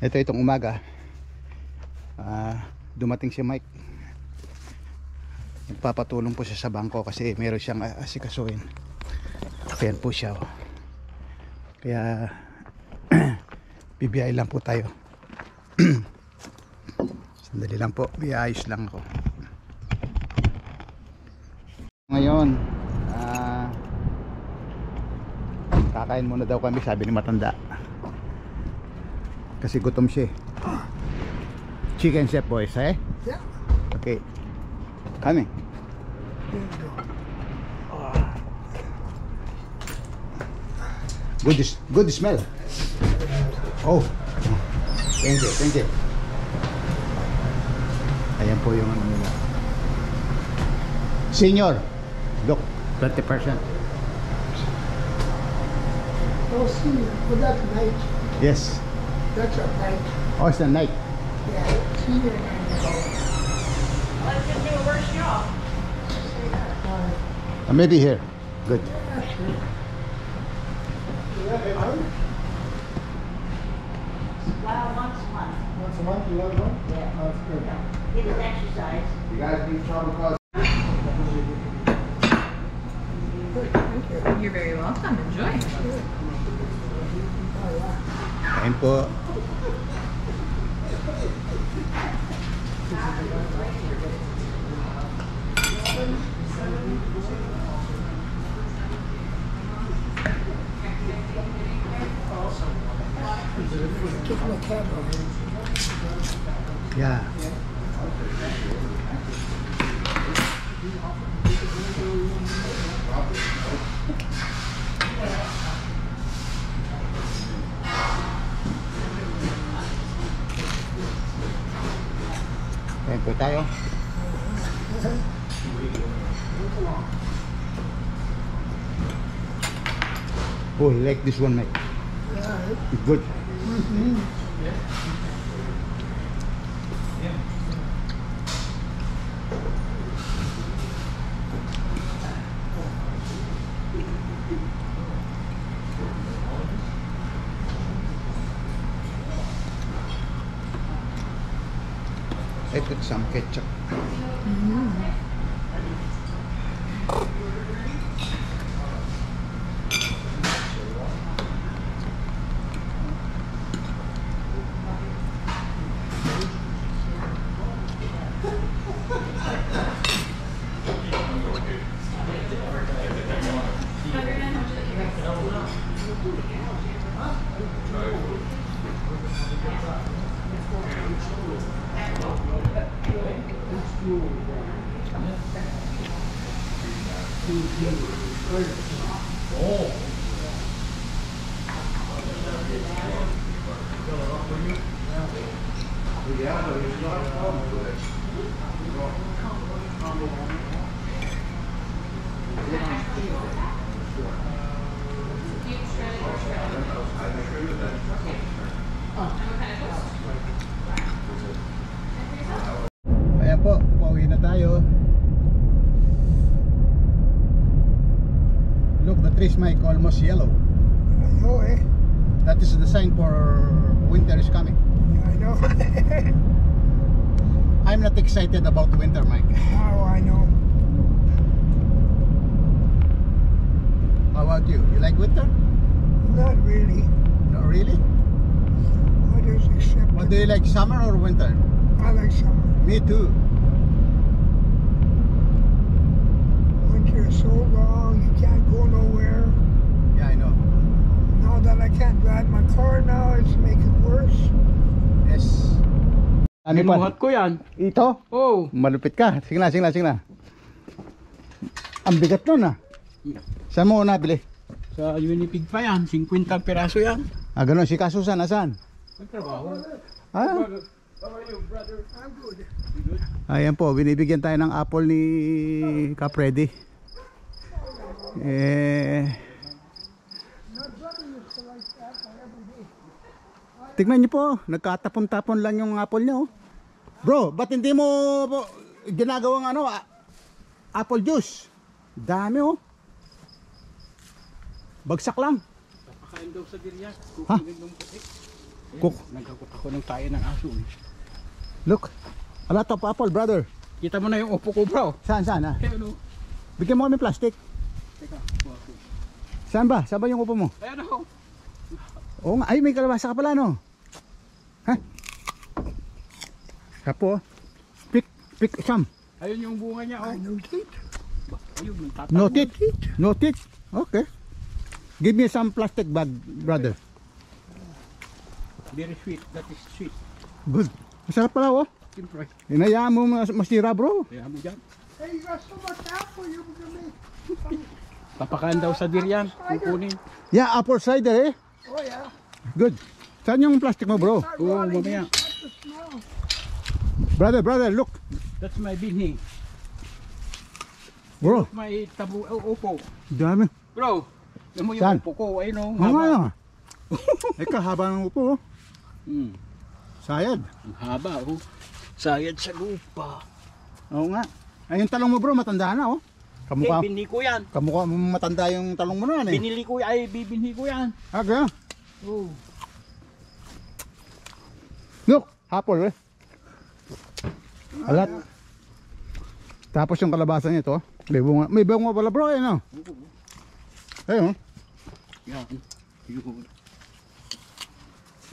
Ito itong umaga dumating si Mike. Nagpapatulong po siya sa bangko kasi meron siyang asikasuhin. Ayan po siya oh. Kaya bibiyay lang po tayo. Sandali lang po, biayos lang ako. Ngayon kakain muna daw kami, sabi ni matanda. Kasi gutom siya. Chicken chef boys, eh? Yeah. Okay. Coming. Good smell. Oh. Thank you, thank you. Ayan po yung ano nila. Senior, look, 20%. Oh, senior. Well, that's night. Yes. That's a night. Oh, it's a night. Yeah, senior and Well, I can do a worse job. Maybe here. Good. yeah, sure. Well, once a month. Once a month, you let it go? Yeah. That's good. It is exercise. You guys need trouble cause. Good, thank you. You're very welcome. Enjoy. Oh, yeah. Ayan po. Kick my camera. Yeah. Ayan po tayo. Oh, you like this one, mate? Yeah, It's good. I put some ketchup. Ayan po, pauwi na tayo. Look, the trees might almost yellow. I know, eh? That is the sign for winter is coming. Yeah, I know. I'm not excited about winter, Mike. Oh, I know. How about you? You like winter? Not really. Not really? I just accept What it. do you like, summer or winter? I like summer. Me too. Winter is so long, you can't go nowhere. Yeah, I know. Now that I can't drive my car now, it's making it worse. Yes. Ano pa? Binuhat ko yan. Ito? Oh. Malupit ka. Sige na, sige na, sige na. Ang bigat nun ah. Saan mo nabili? Sa Unipig pa yan. 50 piraso yan. Ah, ganun. Si Kasusan, asan? Magtrabaho. Ah, How are you, brother? I'm good. ayan po. Binibigyan tayo ng apple ni Capredi. Tignan niyo po. Nagkatapon-tapon lang yung apple niya oh. Bro, ba't hindi mo ginagawang ano apple juice. Dami oh. Bagsak lang. Papakain daw sa dirya. Ha? Kukunin ng puti. Cook. Nagkakot ako ng tayo ng aso. Look. A lot of apple, brother. Kita mo na yung upo ko, bro. Saan, saan ha? Ayan o. Bigyan mo kami plastic. Teka, kuha ko. Saan ba? Saan ba yung upo mo? Ayan o. Oo nga. Ay, may kalabasa ka pala, no? Ha? Kapo. Pick some. Ayun yung bunga niya, oh. No teeth. Ayun, nagtatanong. No teeth. No teeth. Okay. Give me some plastic bag, brother. Very sweet. That is sweet. Good. Masarap pala, oh. Siyempre. Inayaan mo masira, bro. Kaya mo dyan. Hey, you got so much apple, you're gonna make. Papakain daw sa diryan. Kukunin. Yeah, apple cider, eh. Oh yeah. Good. Saan yung plastic mo, bro? Not Oo, rotting, mamaya. it's not the smell. Brother, look. That's my binhi. Bro, My tabu upo. dami. Bro, alam mo Saan? yung upo ko. Ayun o. Oo nga. Eka, haba ng upo, oh. Hmm. Sayad. Ang haba, oh. Sayad sa lupa. Oo nga. Ay, yung talong mo, bro, matanda na, oh. Kamukha, Binhi ko yan. kamukha mo matanda yung talong mo na, eh. Binili ko, ay bibinhi ko yan. Ah, kaya? Oh. Look, apple, eh. Alat. Tapos yung kalabasa nito, may bunga pala, bro, eh, no? Ayun, Yan.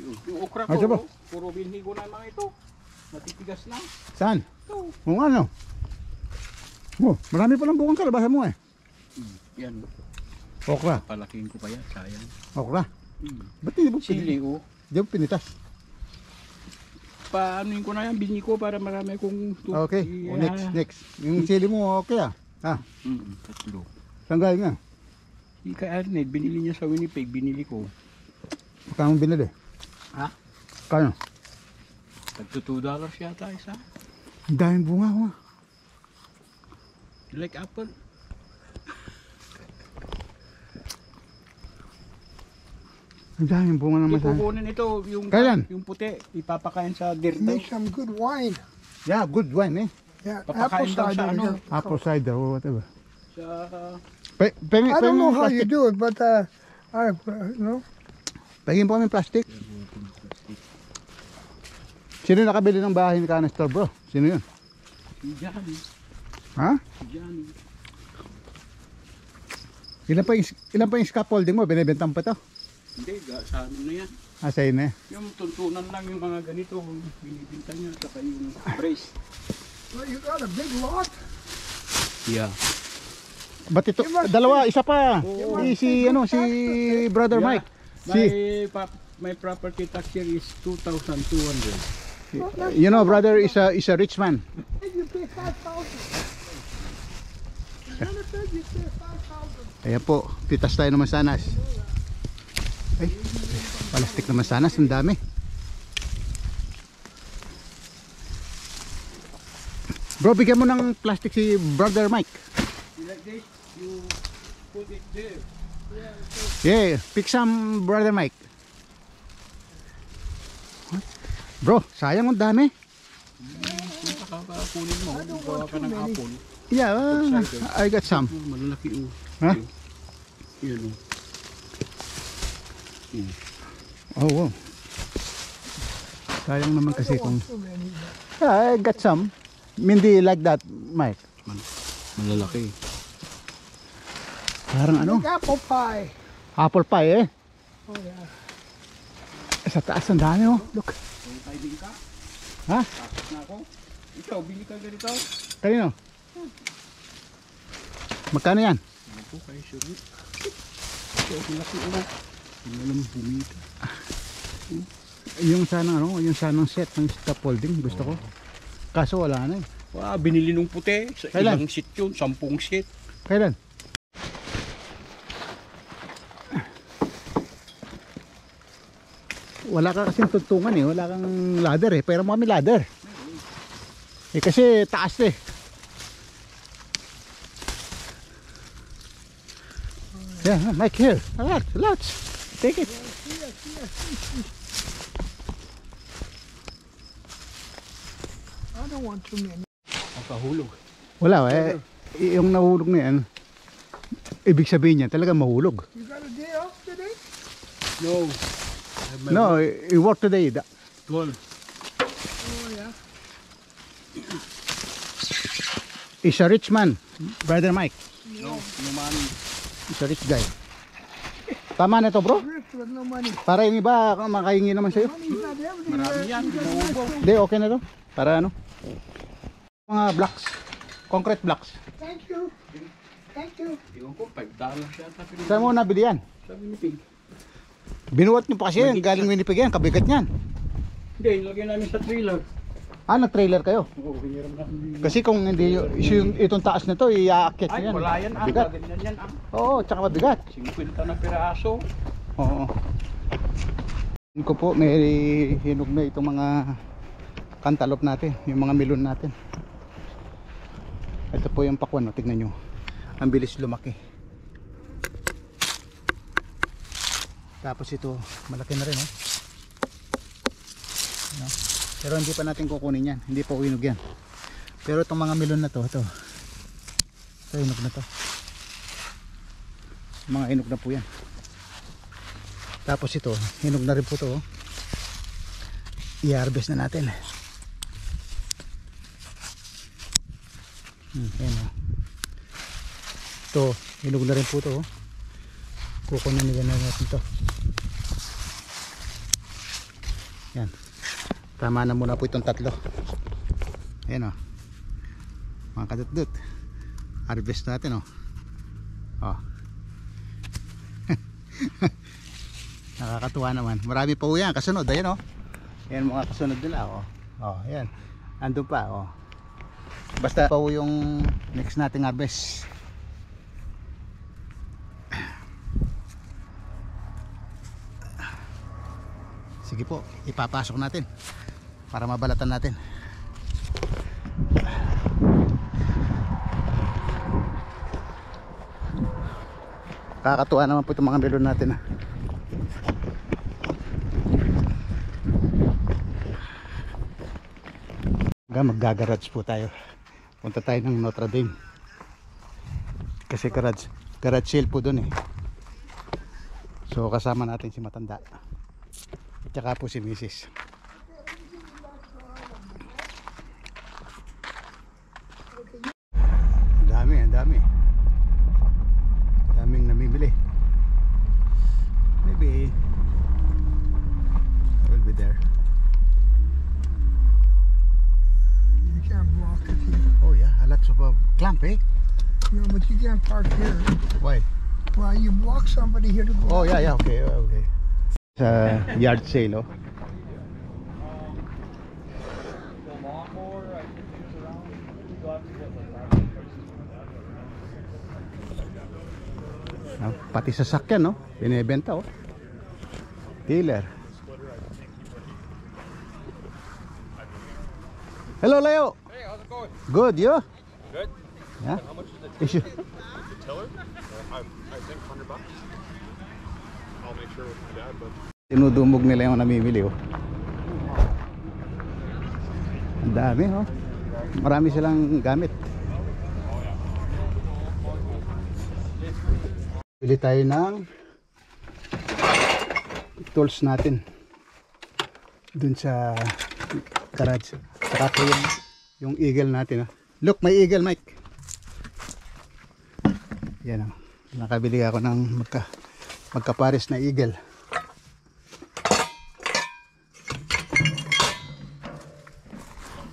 Yung okra Ah, ko, diba? oh, puro binhi ko na mga ito. Matitigas lang. saan? Ito. Oo nga, no? Oh, marami palang bungang kalabasa mo, eh. Yan. Okra, Palakihin ko pa yan. Sayang. okra. Ba't hindi mo Sili, oh. Hindi mo pinitas? Paanoin ko na yan, binhi ko para marami kong Okay, next. Yung sili mo, okay, ah. Ah, Tatlo. saan galing nga? Yung kay Arnett, binili niya sa Winnipeg, binili ko. Kaya mong binili? Ha? Kaya? Tagto $2 yata isa. Ang daming bunga ko, ah. You like apple? Ang daming bunga naman sa... Kukunin ito, yung, Kailan? yung puti, ipapakain sa dirto. Make some good wine. Yeah, good wine, eh. Yeah, Papakain apple daw sa cider. ano? yeah. Apple cider or whatever. Sa, Pengi, I don't know how you do it, but I, you know, Pahingin po kami plastic. Sino nakabili ng bahay ni Canister, bro? Sino yun? si Johnny. Ha? Si Johnny. Ilan pa yung scaffolding mo? Binibentang pa to? Hindi, sa ano na yan. Ah, sa'yo na eh. Yung tuntunan lang yung mga ganito, binibinta niya, saka yung brace. well, you got a big lot. Yeah. Ba't ito? Dalawa, isa pa. Si Brother Mike. My property tax here is 2,200. You know, brother is a rich man. Hey, you pay 5,000. You pay 5,000. Ayan po, pitas tayo ng mansanas. Ay, palastik na mansanas, ang dami. Bro, bigyan mo ng plastic si Brother Mike. Like this, you put it there. Yeah, pick some, Brother Mike. What? Bro, sayang ang dami. Kung kakakunin mo, gawa ka ng apple. Yeah, I got some. Oh, malalaki oh. Ha? Yan oh. Oh, wow. Sayang naman kasi kung... Too many. Yeah, I got some. Hindi like that, Mike. Malalaki. Parang ano? Big apple pie. Apple pie eh. Oh yeah. Sa taas ang dami oh. Look. Kung din ka, Ha? tapos na ako. Ikaw, bili ka ganito. Kanino? Magkano yan? Ano po kayo sure? Ito, malaki ulit. Hindi mo lang bumita. Yung sanang set ng scaffolding gusto ko. Kaso wala na eh. Wow, binili nung puti. Sa Kailan? ilang seat yun, 10 seat. Kailan? Wala ka kasing tuntungan eh. Wala kang ladder eh. Pero mo kami ladder. Eh kasi taas eh. Yeah, Mike here. Lots. Take it. I don't want too many. Ang kahulog. Wala eh. yung nahulog na yan, ibig sabihin niya talaga mahulog. You got a day off today? No. No, you work today. 12. Oh, yeah. He's a rich man, Brother Mike. No money. He's a rich guy. Tama na to, bro? Rich with no money. Para yung iba makahingi naman sa'yo. Money's not everything. Marami yan. Nauubo. Hindi, okay na to. Para ano? Mga blocks. Concrete blocks. Thank you. Thank you. Iwan ko, $5 siya. Saan mo nabili yan? Sabi ni Pig. Binuwat niyo pa kasi yan. Galing Winnipeg yan. Kabigat yan. Hindi, ilagay namin sa trailer. Ah, nag-trailer kayo? Oo, hiniram namin. Kasi kung hindi itong taas na to, iaakit Ay, yan. wala yan. Bigat. Ganyan yan. Oo, tsaka mabigat. 50 na piraso. Oo. Yun ko po, may hinog na itong mga cantaloupe natin, yung mga melon natin. Ito po yung pakwan, no? Tignan nyo. Ang bilis lumaki. Tapos ito, malaki na rin, no? No? Pero hindi pa natin kukunin yan. Hindi pa hinog yan. Pero itong mga melon na to, ito hinog na to. Mga hinog na po yan. Tapos ito, hinog na rin po to. I-harvest na natin. Ayan o. Ito, hinog na rin po to. Kukunin nila na natin to. Yan. Tama na muna po itong tatlo. Ayan o. Mga kadut-dut. Harvest natin o. Nakakatuwa naman. Marami pa po yan. Kasunod. Ayan o. Ayan mga kasunod nila o. Ayan. Andun pa o. Basta pa po yung next nating harvest. Sige po. Ipapasok natin. Para mabalatan natin. Kakatuwa naman po itong mga melon natin. Maggagarage po tayo. Punta tayo ng Notre Dame. Kasi garage sale po dun eh. So kasama natin si matanda. At saka po si Mrs. Ang daming namimili. Maybe I will be there. You can't block it here. Oh yeah, lots of clamp eh. No, but you can't park here. Why? Well, you block somebody here to go. Oh yeah, okay. Sa yard sale oh. Pati sasakyan no, binebenta oh. Dealer. Hello Leo. Hey, how's it going? Good, you? Good. Yeah. How much is Is you? the tiller? I think $100. I'll make sure with my dad, but Tinudumog nila yung namimili oh. Ang dami oh. Marami silang gamit. Bili tayo ng tools natin dun sa garage. Saka po yung eagle natin oh. Look, may eagle Mike. Yan oh. Nakabili ako ng magkapares na eagle.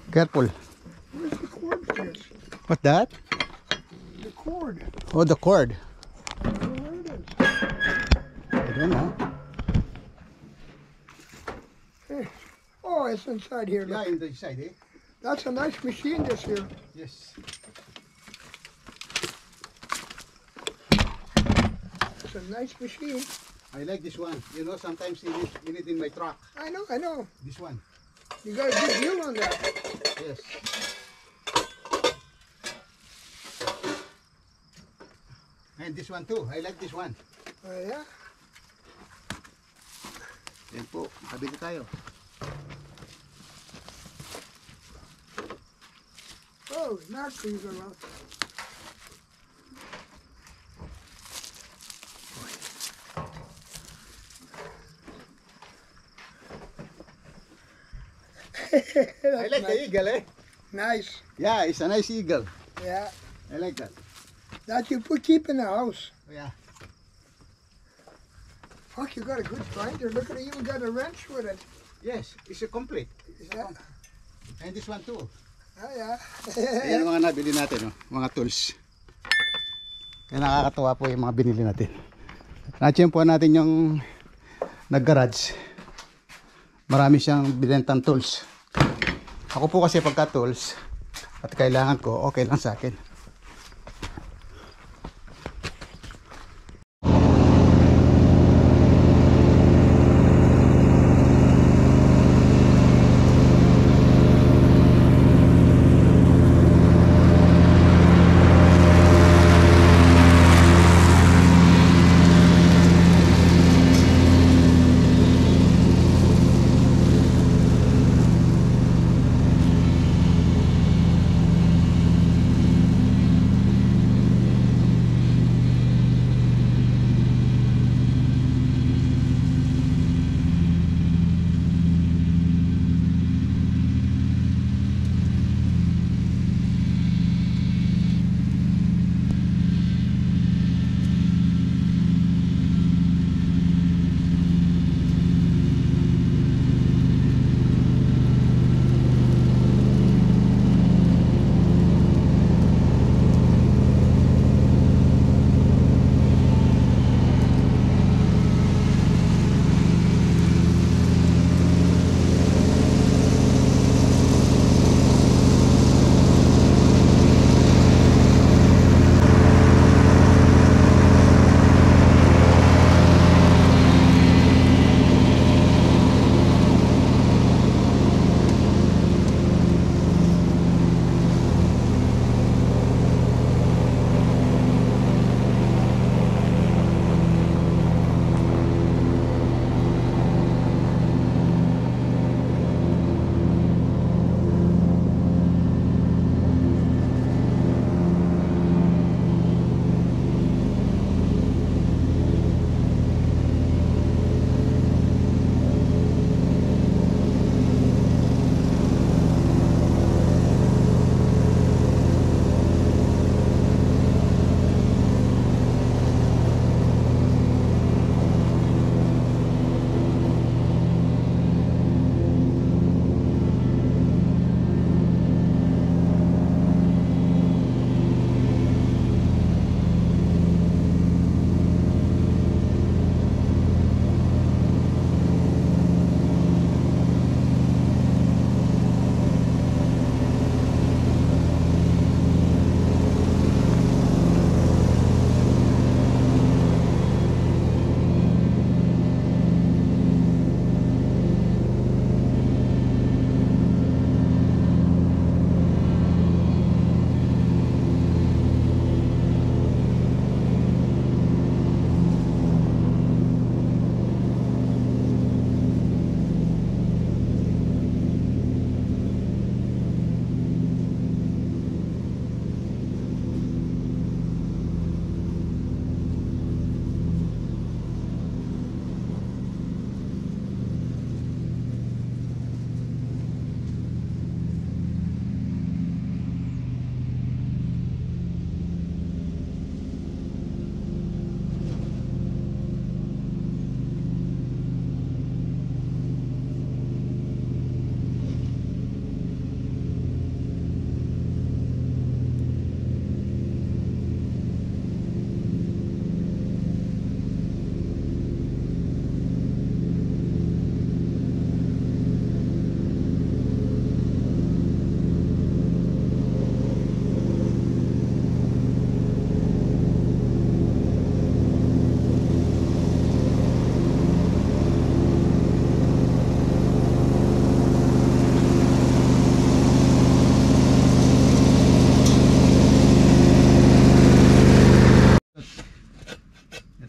Careful. Where's the cord for this? What's that? The cord. Oh, the cord. I don't know where it is. I don't know. Hey. Oh, it's inside here. Look. in the side, eh? That's a nice machine this here. Yes. It's a nice machine. I like this one. You know, sometimes in it in my truck. I know. This one. You got a good deal on that. Yes. And this one too. I like this one. Oh, yeah? Yan po. Kabili tayo. Oh, not these are out. I like the eagle, eh? Nice. Yeah, it's a nice eagle. Yeah. I like that. That you keep in the house. Yeah. Fuck, you got a good finder. Look at it, even got a wrench with it. Yes, it's a complete. Yeah. And this one too. Oh, yeah. Ayan ang mga nabili natin, oh, mga tools. Kaya nakakatuwa po yung mga binili natin. Na-tsempuan natin yung nag-garage. Marami siyang binentang tools. Ako po kasi pagka tools at kailangan ko, okay lang sa akin.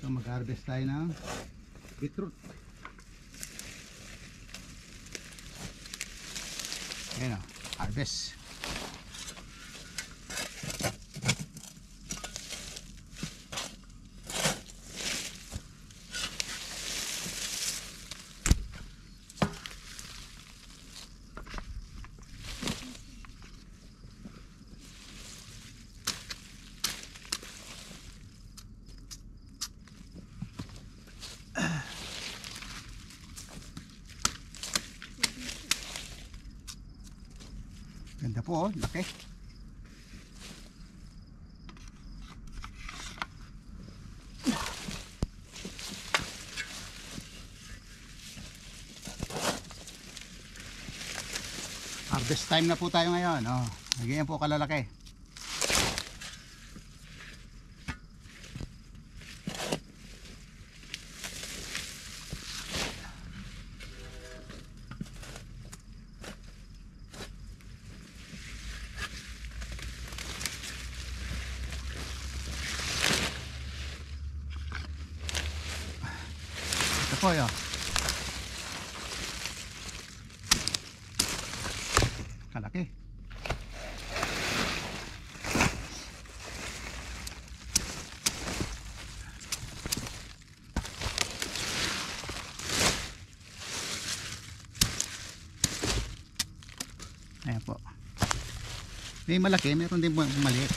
Mag-harvest tayo ng beetroot. Ayan o, harvest. po, oh, laki. Harvest time na po tayo ngayon. Oh, ganyan po kalalaki. Ito po yun. Kalaki. Ayan po. May malaki, meron din maliit.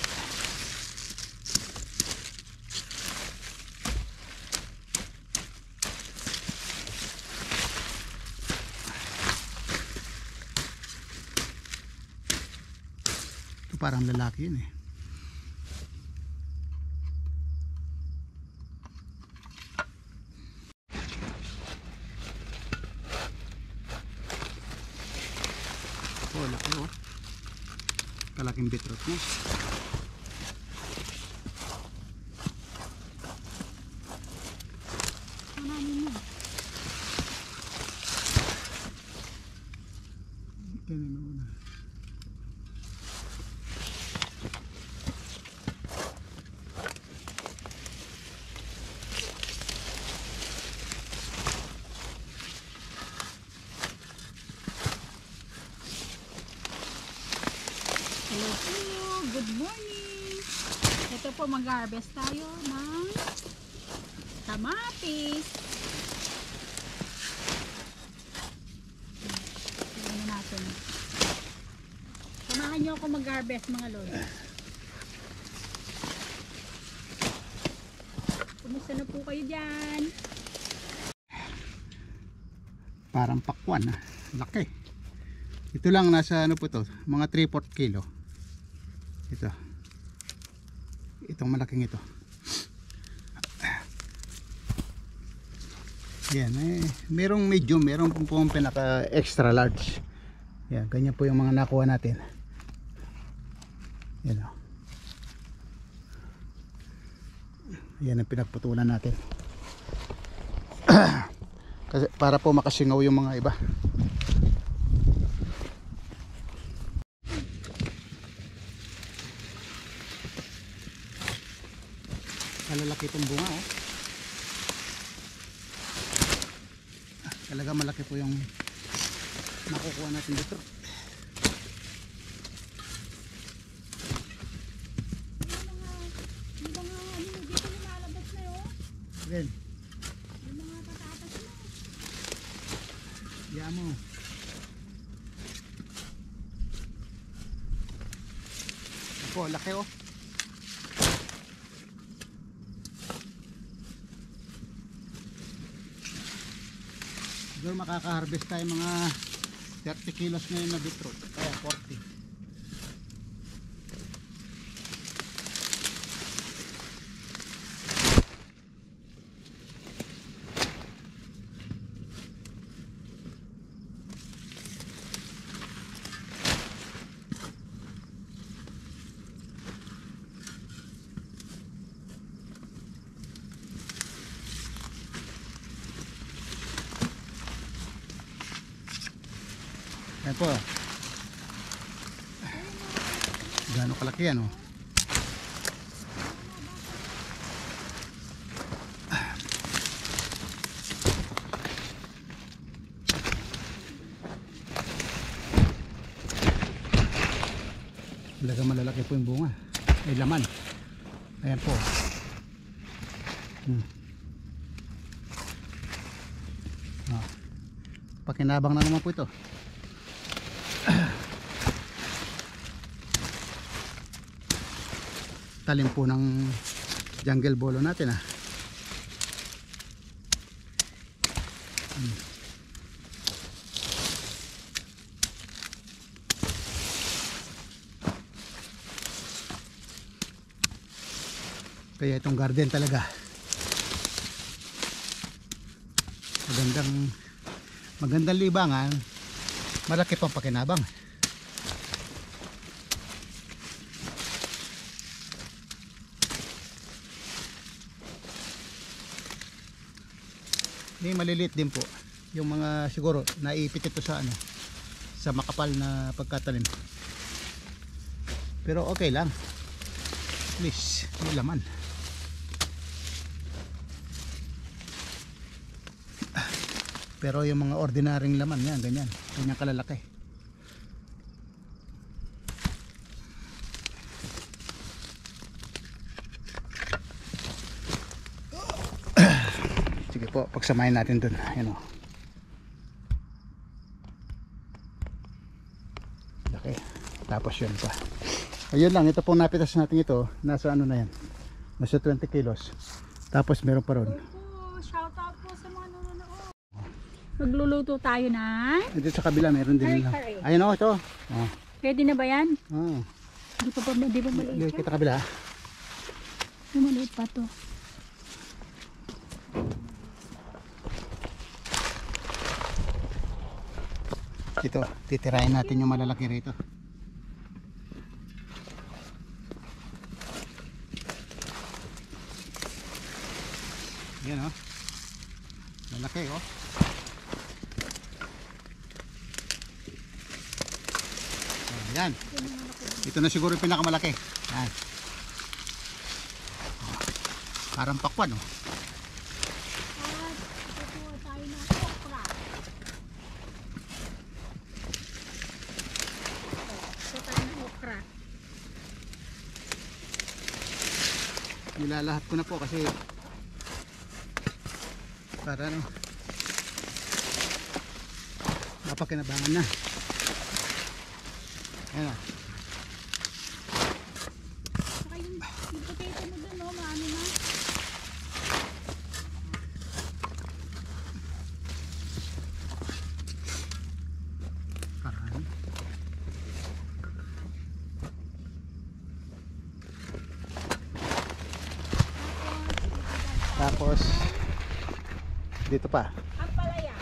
Ito parang lalaki yun eh. Oh, laki oh. Kalaking beetroot mo. Hello po, good morning. Ito po mag-harvest tayo ng kamatis. Tignan natin. Samahan niyo ako mag-harvest mga lolo. Kumusta na po kayo dyan? Parang pakwan ah. Laki. Ito lang nasa ano po to, mga 3/4 kilo. Ito. Itong malaking ito. Yan eh, merong medium, merong pong pinaka extra large. Yan, ganyan po yung mga nakuha natin. Yan o. Yan ang pinagputulan natin. Kasi para po makasingaw yung mga iba. Malalaki itong bunga oh. Talaga malaki po yung nakukuha natin dito. Yung mga ano dito lumalabas na yun. Then, Yung mga patatas na. yan mo. Ako, laki oh. Siguro makaka-harvest tayo mga 30 kilos ngayon na beetroot. Kaya 40. Ayan po. Gano'ng kalaki yan oh. Talaga malalaki po yung bunga. Ay laman. Ayan po. Pakinabang na naman po ito. Talim po ng jungle bolo natin ah. Kaya itong garden talaga magandang libangan, malaki pang pakinabang. May maliliit din po yung mga siguro naipit ito sa ano, sa makapal na pagkatanim, pero okay lang, at least may laman. Pero yung mga ordinaryong laman yan, ganyan kalalaki. Sige po, pagsamahin natin dun. Ayan o. Laki. Tapos yun pa. Ayun lang, ito pong napitas natin ito. Nasa ano na yan? Nasa 20 kilos. Tapos meron pa ron. Shout out po sa mga nanonood. Magluluto tayo na. Dito sa kabila meron din. Ay. Ayun o, ito. Oh. Ready na ba yan? Oh. Di pa maliit Dito yan? kita kabila. Maliit pa to. Ito, titirahin natin yung malalaki rito. Yan o. Lalaki o. Yan. Ito na siguro yung pinakamalaki. Yan. Parang pakwan o. At kukuha tayo na okra. Kukuha tayo ng okra. Nilalahat ko na po kasi para ano, mapakinabangan na. Ayan o. Saka yung potato mo dun, no? Maano na. Parang tapos dito pa. Ang palaya.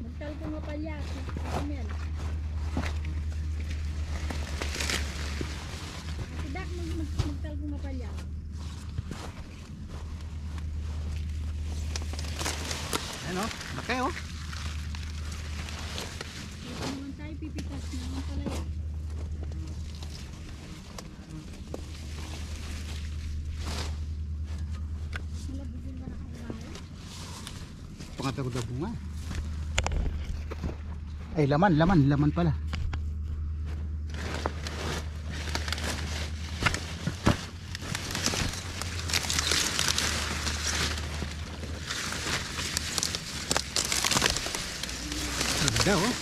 Magtal ko nga palya. Kumel. Ate Dak, magtal ko nga palya. Ayan o, laki o. Ito naman tayo pipitas na ang palaya. Malabugin ka na kaulahay. Pangatagod na bunga. Ay laman pala. Ganda oh.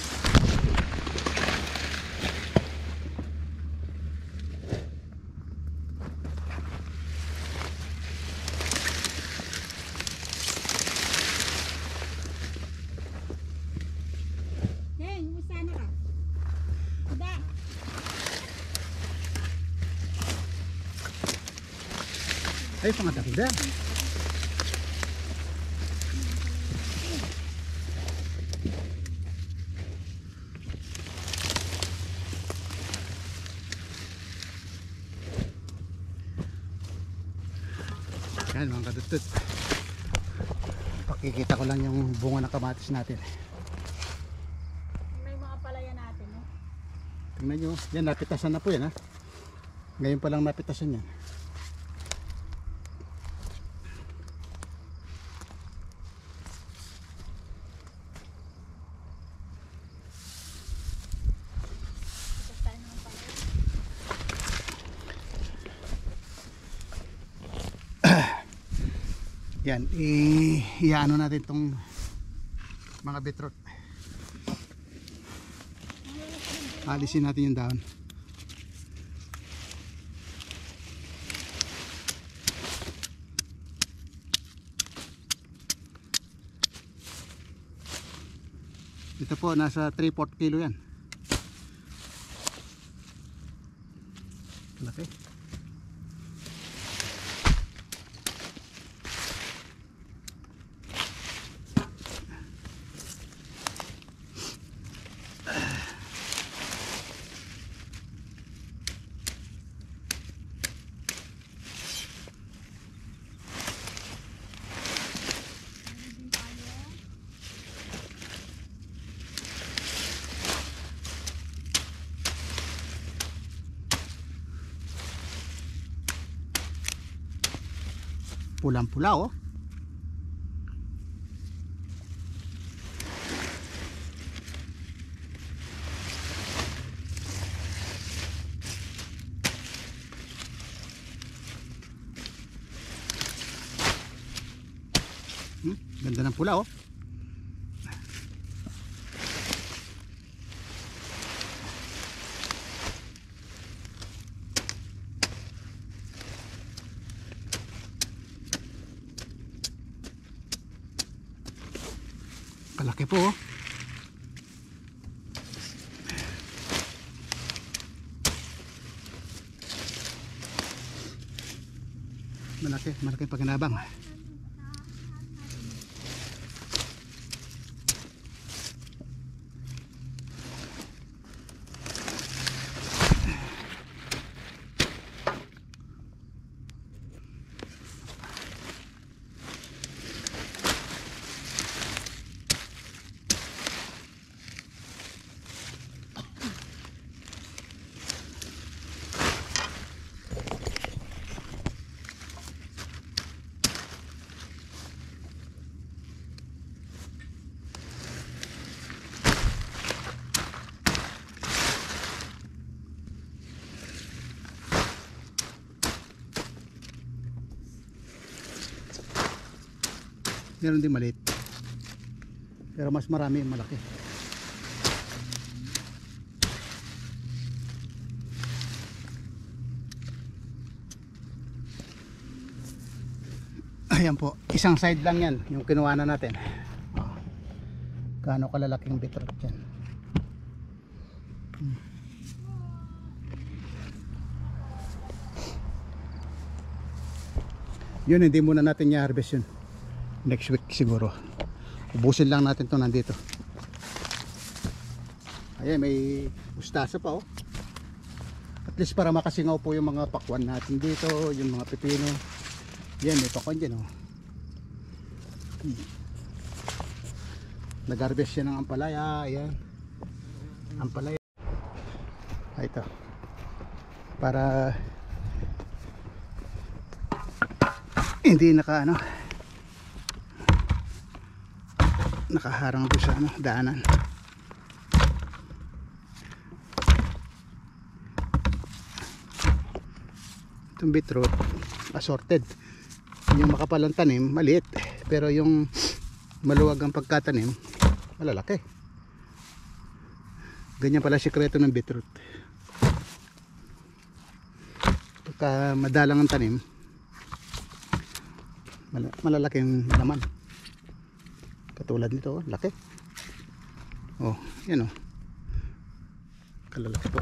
Hey, kumusta na ka? Ida. Ay pangatagod na. Yan mga kadutut. Pakikita ko lang yung bunga ng kamatis natin. May mga palaya natin, no? Tingnan nyo. Yan, napitasan na po yan ha. Ngayon pa lang napitasan yan. Pitas tayo ng palaya. Yan, i-ano natin tong mga beetroot. Alisin natin yung dahon. Ito po, nasa 3/4 kilo yan. Laki. pulang pula oh. Ganda ng pula oh. Kalaki po oh. Malaki pakinabang. Meron din maliit. Pero mas marami yung malaki. Ayan po, isang side lang yan yung kinuha na natin. Gaano kalalaking beetroot yan. Yun, hindi muna natin i-harvest yun. Next week siguro. Ubusin lang natin to nandito. Ayan, may mustasa pa oh. At least para makasingaw po yung mga pakwan natin dito, yung mga pepino. Yan, may pakwan dyan oh. Nag-harvest siya ng ampalaya. Ayan, ampalaya. Ito, para hindi nakaharang doon sa daanan. Itong beetroot assorted. Yung makapalang tanim maliit, pero yung maluwag ang pagkatanim malalaki. Ganyan pala sikreto ng beetroot. Pagka madalang ang tanim, malalaki yung laman. Katulad nito, laki. Oh, yan oh. Kalalaki po.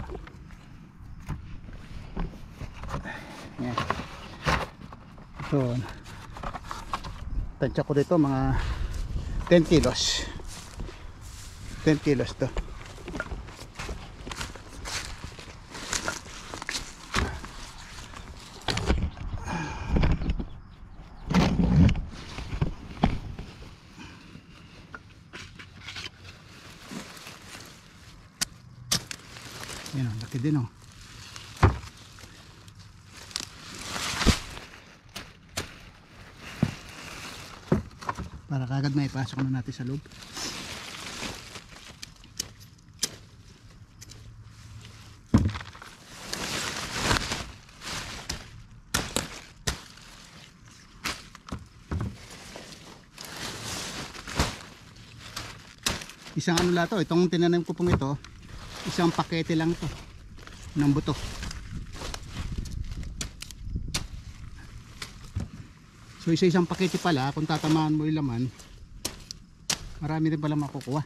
Yan. Ito, tansya ko dito mga 10 kilos. 10 kilos to. Yan o, laki din o. Para kagad may pasok na natin sa loob. Isang ano lang to, itong tinanim ko pong ito, isang pakete lang to ng buto. So isang pakete pala, kung tatamaan mo yung laman, marami rin pala makukuha.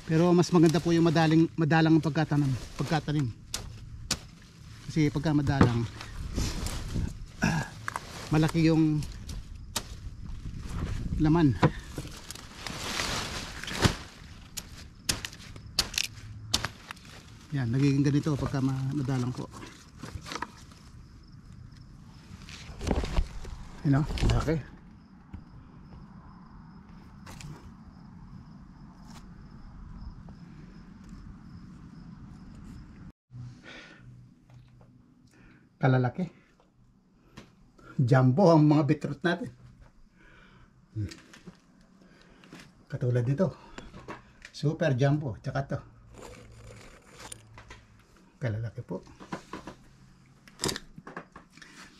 Pero mas maganda po yung madalang ang pagkatanim. Kasi pagka madalang, malaki yung laman. Yan, nagiging ganito pagka madalang po. You know? Okay. kalalaki. Jumbo ang mga beetroot natin. Katulad nito. Super jumbo. Tsaka to. Kalalaki po.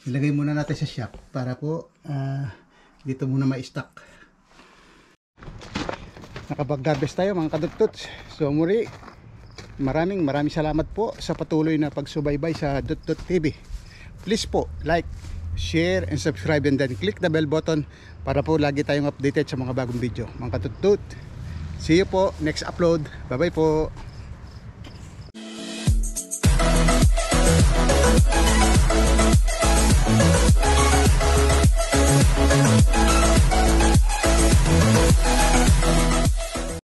Ilagay muna natin sa shop para po dito muna ma-stock. Nakapag-harvest tayo mga kaduttots. So muli, maraming salamat po sa patuloy na pagsubaybay sa Duttot TV. Please po, like, share, and subscribe, and then click the bell button para po lagi tayong updated sa mga bagong video. Mga kaduttot, see you po next upload. Bye bye po. We'll be right back.